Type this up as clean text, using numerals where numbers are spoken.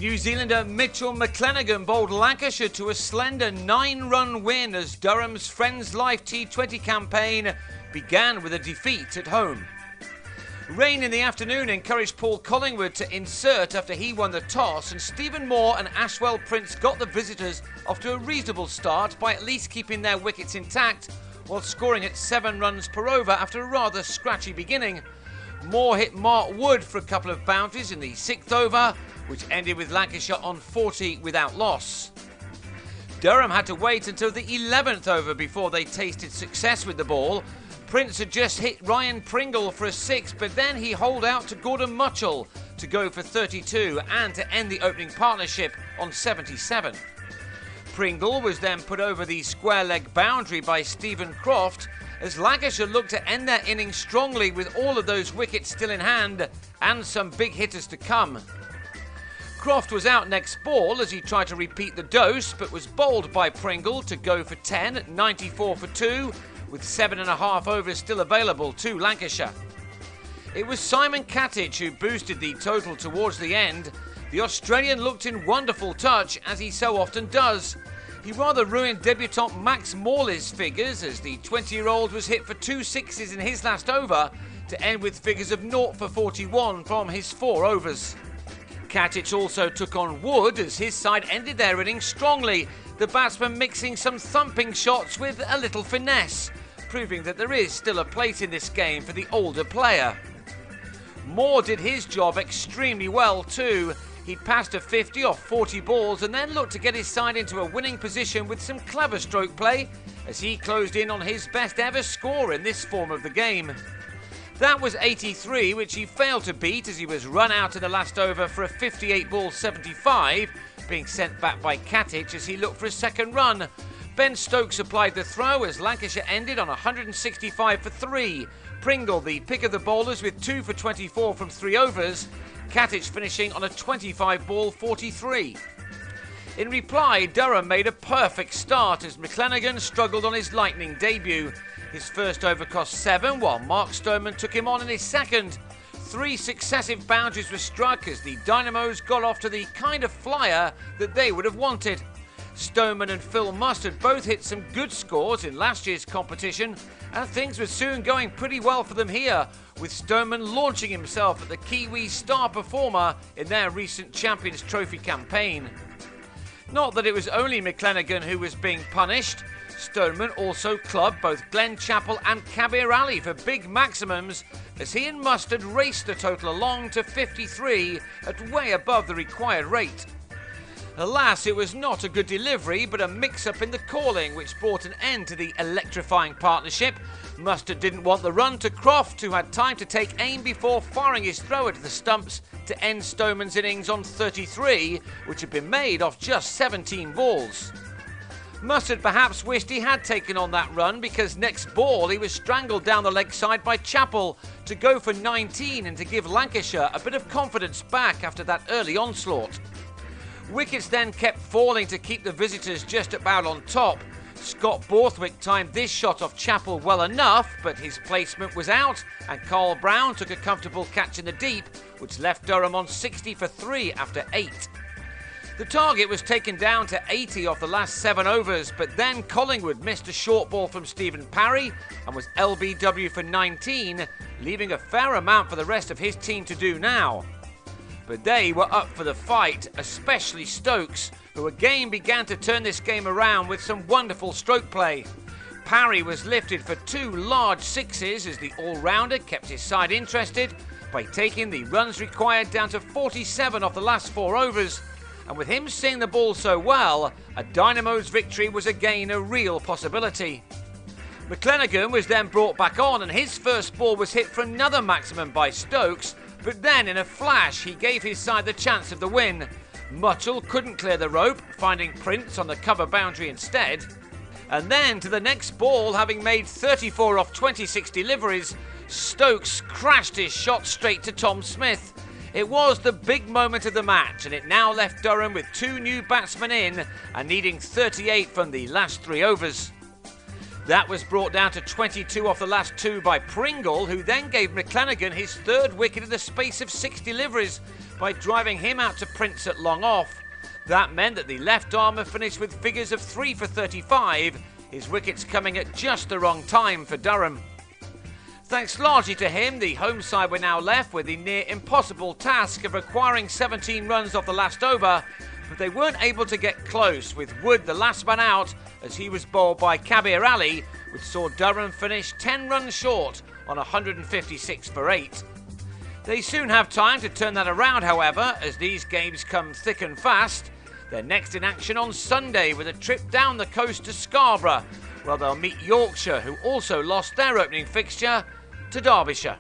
New Zealander Mitchell McClenaghan bowled Lancashire to a slender 9-run win as Durham's Friends Life T20 campaign began with a defeat at home. Rain in the afternoon encouraged Paul Collingwood to insert after he won the toss, and Stephen Moore and Ashwell Prince got the visitors off to a reasonable start by at least keeping their wickets intact while scoring at 7 runs per over after a rather scratchy beginning. Moore hit Mark Wood for a couple of boundaries in the 6th over, which ended with Lancashire on 40 without loss. Durham had to wait until the 11th over before they tasted success with the ball. Prince had just hit Ryan Pringle for a 6, but then he holed out to Gordon Mutchell to go for 32 and to end the opening partnership on 77. Pringle was then put over the square leg boundary by Stephen Croft as Lancashire looked to end their innings strongly with all of those wickets still in hand and some big hitters to come. Croft was out next ball as he tried to repeat the dose, but was bowled by Pringle to go for 10 at 94 for 2, with 7.5 overs still available to Lancashire. It was Simon Katich who boosted the total towards the end. The Australian looked in wonderful touch, as he so often does. He rather ruined debutant Max Morley's figures as the 20-year-old was hit for 2 sixes in his last over to end with figures of 0 for 41 from his 4 overs. Katich also took on Wood as his side ended their innings strongly, the batsman mixing some thumping shots with a little finesse, proving that there is still a place in this game for the older player. Moore did his job extremely well too. He passed a 50 off 40 balls and then looked to get his side into a winning position with some clever stroke play as he closed in on his best ever score in this form of the game. That was 83, which he failed to beat as he was run out in the last over for a 58-ball 75, being sent back by Katich as he looked for a second run. Ben Stokes applied the throw as Lancashire ended on 165 for 3. Pringle, the pick of the bowlers, with 2 for 24 from 3 overs. Katich finishing on a 25-ball 43. In reply, Durham made a perfect start as McClenaghan struggled on his lightning debut. His first over cost 7, while Mark Stoneman took him on in his second. 3 successive boundaries were struck as the Dynamos got off to the kind of flyer that they would have wanted. Stoneman and Phil Mustard both hit some good scores in last year's competition, and things were soon going pretty well for them here, with Stoneman launching himself at the Kiwi star performer in their recent Champions Trophy campaign. Not that it was only McClenaghan who was being punished. Stoneman also clubbed both Glenn Chappell and Kabir Ali for big maximums as he and Mustard raced the total along to 53 at way above the required rate. Alas, it was not a good delivery, but a mix-up in the calling which brought an end to the electrifying partnership. Mustard didn't want the run to Croft, who had time to take aim before firing his thrower to the stumps to end Stoneman's innings on 33, which had been made off just 17 balls. Mustard perhaps wished he had taken on that run because next ball he was strangled down the leg side by Chappell to go for 19 and to give Lancashire a bit of confidence back after that early onslaught. Wickets then kept falling to keep the visitors just about on top. Scott Borthwick timed this shot off Chappell well enough, but his placement was out and Carl Brown took a comfortable catch in the deep, which left Durham on 60 for 3 after 8. The target was taken down to 80 off the last 7 overs, but then Collingwood missed a short ball from Stephen Parry and was LBW for 19, leaving a fair amount for the rest of his team to do now. But they were up for the fight, especially Stokes, who again began to turn this game around with some wonderful stroke play. Parry was lifted for 2 large sixes as the all-rounder kept his side interested by taking the runs required down to 47 off the last 4 overs. And with him seeing the ball so well, a Dynamo's victory was again a real possibility. McClenaghan was then brought back on and his first ball was hit for another maximum by Stokes, but then in a flash he gave his side the chance of the win. Mutchell couldn't clear the rope, finding Prince on the cover boundary instead. And then to the next ball, having made 34 off 26 deliveries, Stokes crashed his shot straight to Tom Smith. It was the big moment of the match, and it now left Durham with 2 new batsmen in and needing 38 from the last 3 overs. That was brought down to 22 off the last 2 by Pringle, who then gave McClenaghan his 3rd wicket in the space of 6 deliveries by driving him out to Prince at long off. That meant that the left-armer finished with figures of 3 for 35, his wickets coming at just the wrong time for Durham. Thanks largely to him, the home side were now left with the near impossible task of acquiring 17 runs off the last over, but they weren't able to get close, with Wood the last man out as he was bowled by Kabir Ali, which saw Durham finish 10 runs short on 156 for 8. They soon have time to turn that around, however, as these games come thick and fast. They're next in action on Sunday with a trip down the coast to Scarborough, where they'll meet Yorkshire, who also lost their opening fixture to Derbyshire.